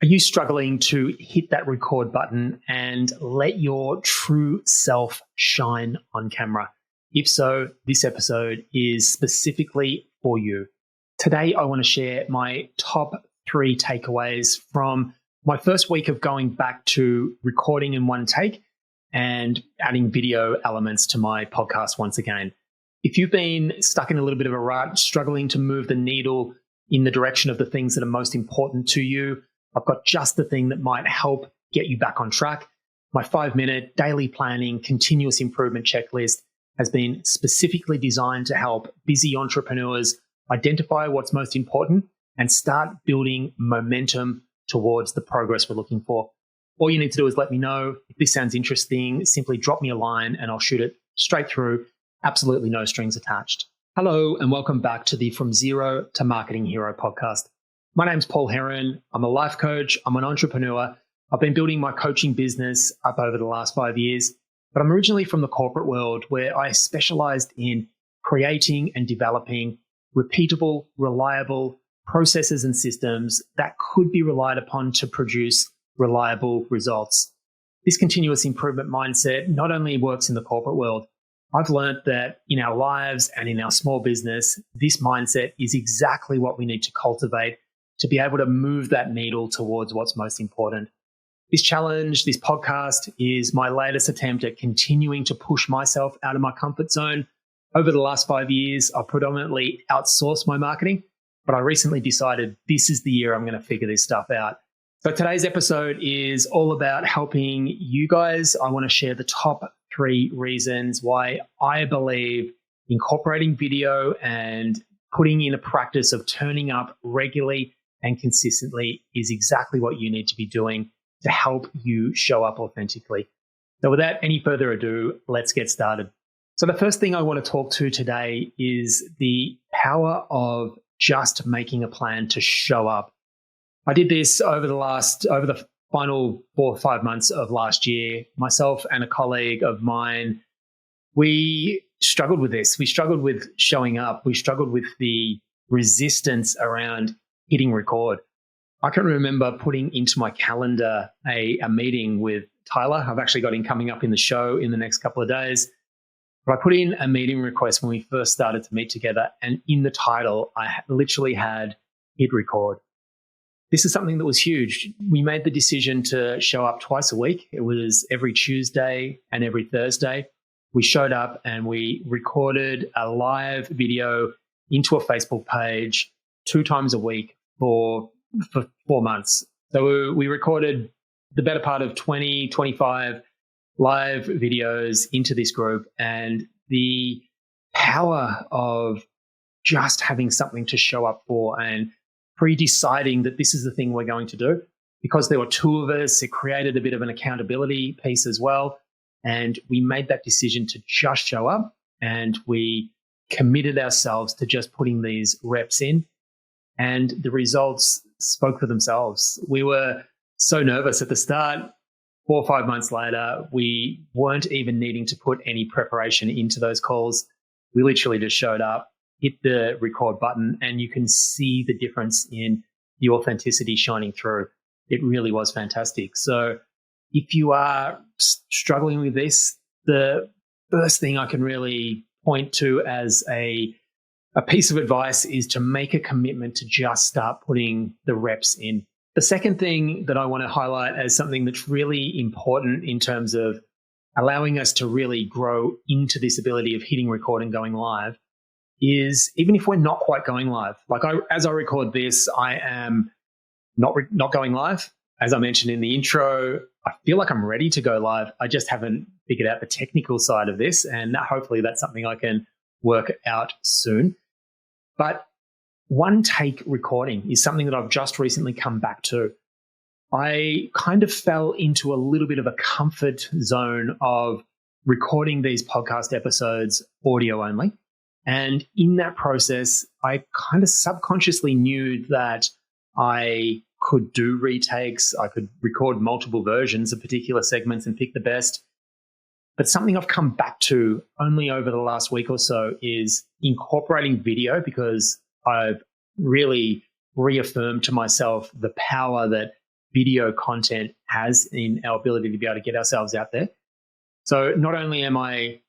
Are you struggling to hit that record button and let your true self shine on camera? If so, this episode is specifically for you. Today, I want to share my top 3 takeaways from my first week of going back to recording in one take and adding video elements to my podcast once again. If you've been stuck in a little bit of a rut, struggling to move the needle in the direction of the things that are most important to you, I've got just the thing that might help get you back on track. My 5-minute daily planning, continuous improvement checklist has been specifically designed to help busy entrepreneurs identify what's most important and start building momentum towards the progress we're looking for. All you need to do is let me know. If this sounds interesting, simply drop me a line and I'll shoot it straight through. Absolutely no strings attached. Hello and welcome back to the From Zero to Marketing Hero podcast. My name's Paul Heron. I'm a life coach. I'm an entrepreneur. I've been building my coaching business up over the last 5 years, but I'm originally from the corporate world where I specialized in creating and developing repeatable, reliable processes and systems that could be relied upon to produce reliable results. This continuous improvement mindset not only works in the corporate world. I've learned that in our lives and in our small business, this mindset is exactly what we need to cultivate to be able to move that needle towards what's most important. This challenge, this podcast, is my latest attempt at continuing to push myself out of my comfort zone. Over the last 5 years, I've predominantly outsourced my marketing, but I recently decided this is the year I'm going to figure this stuff out. So today's episode is all about helping you guys. I want to share the top 3 reasons why I believe incorporating video and putting in a practice of turning up regularly and consistently is exactly what you need to be doing to help you show up authentically. So without any further ado, let's get started. So the first thing I want to talk to today is the power of just making a plan to show up. I did this over the final 4 or 5 months of last year. Myself and a colleague of mine, we struggled with this. We struggled with showing up. We struggled with the resistance around hitting record. I can remember putting into my calendar a meeting with Tyler. I've actually got him coming up in the show in the next couple of days. But I put in a meeting request when we first started to meet together, and in the title, I literally had hit record. This is something that was huge. We made the decision to show up twice a week. It was every Tuesday and every Thursday. We showed up and we recorded a live video into a Facebook page 2 times a week for 4 months. So we recorded the better part of 20, 25 live videos into this group, and the power of just having something to show up for and pre-deciding that this is the thing we're going to do. Because there were 2 of us, it created a bit of an accountability piece as well. And we made that decision to just show up, and we committed ourselves to just putting these reps in. And the results spoke for themselves. We were so nervous at the start. 4 or 5 months later, we weren't even needing to put any preparation into those calls. We literally just showed up, hit the record button, and you can see the difference in the authenticity shining through. It really was fantastic. So if you are struggling with this, the first thing I can really point to as a piece of advice is to make a commitment to just start putting the reps in. The second thing that I want to highlight as something that's really important in terms of allowing us to really grow into this ability of hitting record and going live is even if we're not quite going live. Like as I record this, I am not going live. As I mentioned in the intro, I feel like I'm ready to go live. I just haven't figured out the technical side of this, and hopefully that's something I can work out soon. But one take recording is something that I've just recently come back to. I kind of fell into a little bit of a comfort zone of recording these podcast episodes audio only. And in that process, I kind of subconsciously knew that I could do retakes. I could record multiple versions of particular segments and pick the best. But something I've come back to only over the last week or so is incorporating video, because I've really reaffirmed to myself the power that video content has in our ability to be able to get ourselves out there. So not only am I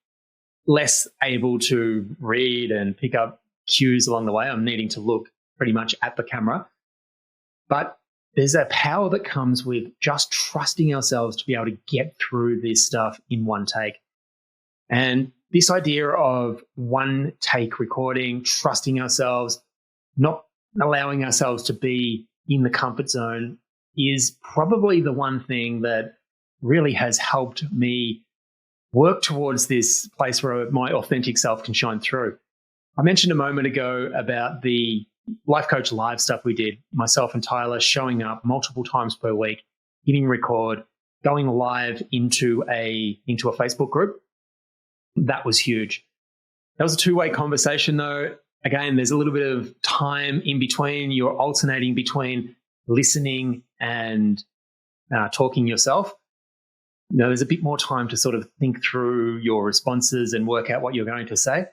less able to read and pick up cues along the way, I'm needing to look pretty much at the camera, but there's a power that comes with just trusting ourselves to be able to get through this stuff in one take. And this idea of one take recording, trusting ourselves, not allowing ourselves to be in the comfort zone is probably the one thing that really has helped me work towards this place where my authentic self can shine through. I mentioned a moment ago about the Life Coach Live stuff we did, myself and Tyler showing up multiple times per week, hitting record, going live into a Facebook group. That was huge. That was a two-way conversation though. Again, there's a little bit of time in between. You're alternating between listening and talking yourself. There's a bit more time to sort of think through your responses and work out what you're going to say.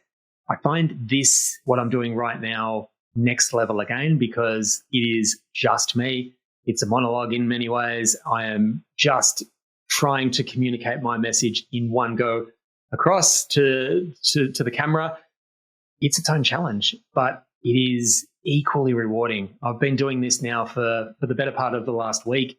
I find this, what I'm doing right now, next level again, because it is just me. It's a monologue in many ways. I am just trying to communicate my message in one go across to the camera. It's its own challenge, but it is equally rewarding. I've been doing this now for the better part of the last week,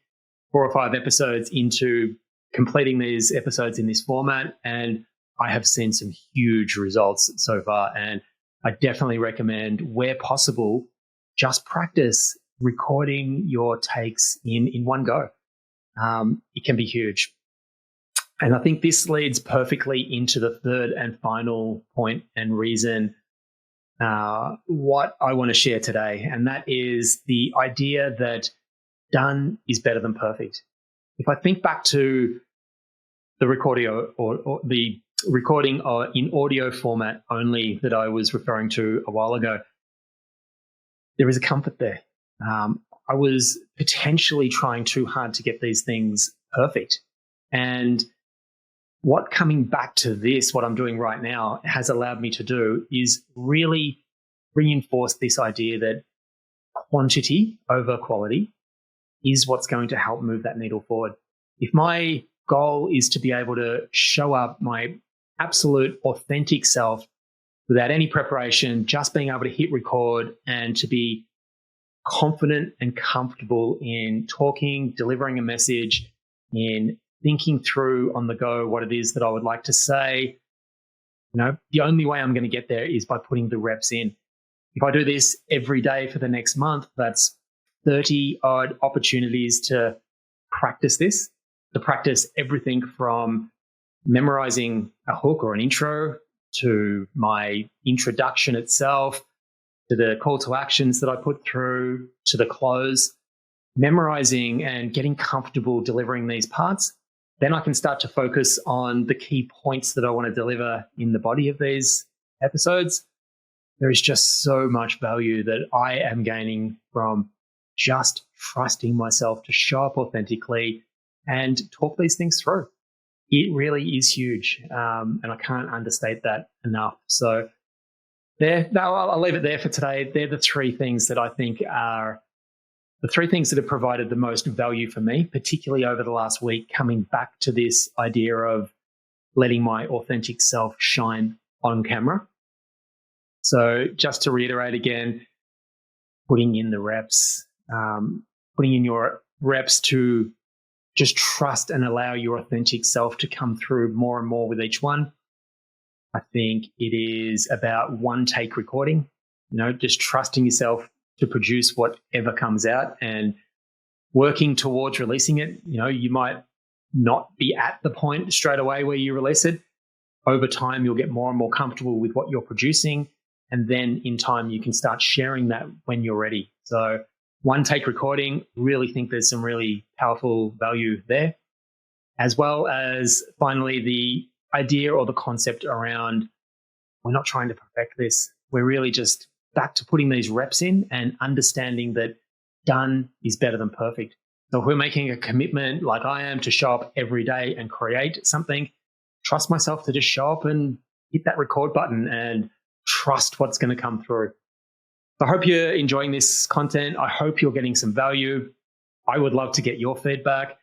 4 or 5 episodes into completing these episodes in this format, and I have seen some huge results so far. And I definitely recommend, where possible, just practice recording your takes in one go. It can be huge. And I think this leads perfectly into the third and final point and reason what I want to share today. And that is the idea that done is better than perfect. If I think back to the recording or the recording in audio format only that I was referring to a while ago, there is a comfort there. I was potentially trying too hard to get these things perfect. And what coming back to this, what I'm doing right now, has allowed me to do is really reinforce this idea that quantity over quality is what's going to help move that needle forward. If my goal is to be able to show up my absolute authentic self without any preparation, just being able to hit record and to be confident and comfortable in talking, delivering a message, in thinking through on the go what it is that I would like to say, the only way I'm going to get there is by putting the reps in. If I do this every day for the next month, that's 30 odd opportunities to practice this, to practice everything from memorizing a hook or an intro to my introduction itself, to the call to actions that I put through, to the close, memorizing and getting comfortable delivering these parts. Then I can start to focus on the key points that I want to deliver in the body of these episodes. There is just so much value that I am gaining from just trusting myself to show up authentically and talk these things through. It really is huge, and I can't understate that enough. So I'll leave it there for today. They're the 3 things that I think are the 3 things that have provided the most value for me, particularly over the last week, coming back to this idea of letting my authentic self shine on camera. So just to reiterate again, putting in the reps, putting in your reps to just trust and allow your authentic self to come through more and more with each one. I think it is about one take recording, just trusting yourself to produce whatever comes out and working towards releasing it. You might not be at the point straight away where you release it. Over time, you'll get more and more comfortable with what you're producing. And then in time, you can start sharing that when you're ready. So one take recording, really think there's some really powerful value there. As well as finally, the idea or the concept around, we're not trying to perfect this. We're really just back to putting these reps in and understanding that done is better than perfect. So if we're making a commitment like I am to show up every day and create something, trust myself to just show up and hit that record button and trust what's going to come through. So I hope you're enjoying this content. I hope you're getting some value. I would love to get your feedback.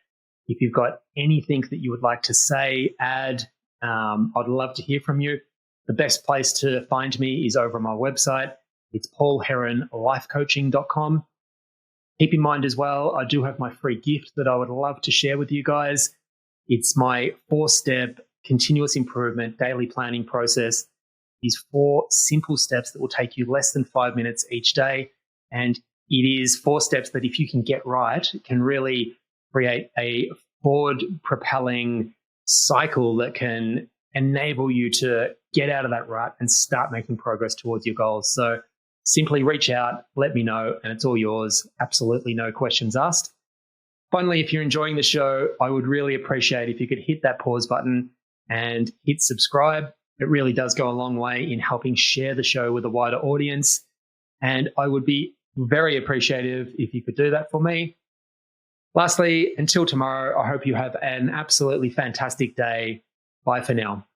If you've got anything that you would like to say, add, I'd love to hear from you. The best place to find me is over on my website. It's paulheronlifecoaching.com. Keep in mind as well, I do have my free gift that I would love to share with you guys. It's my 4-step continuous improvement daily planning process. These 4 simple steps that will take you less than 5 minutes each day. And it is 4 steps that if you can get right, can really create a forward propelling cycle that can enable you to get out of that rut and start making progress towards your goals. So simply reach out, let me know, and it's all yours. Absolutely no questions asked. Finally, if you're enjoying the show, I would really appreciate if you could hit that pause button and hit subscribe. It really does go a long way in helping share the show with a wider audience. And I would be very appreciative if you could do that for me. Lastly, until tomorrow, I hope you have an absolutely fantastic day. Bye for now.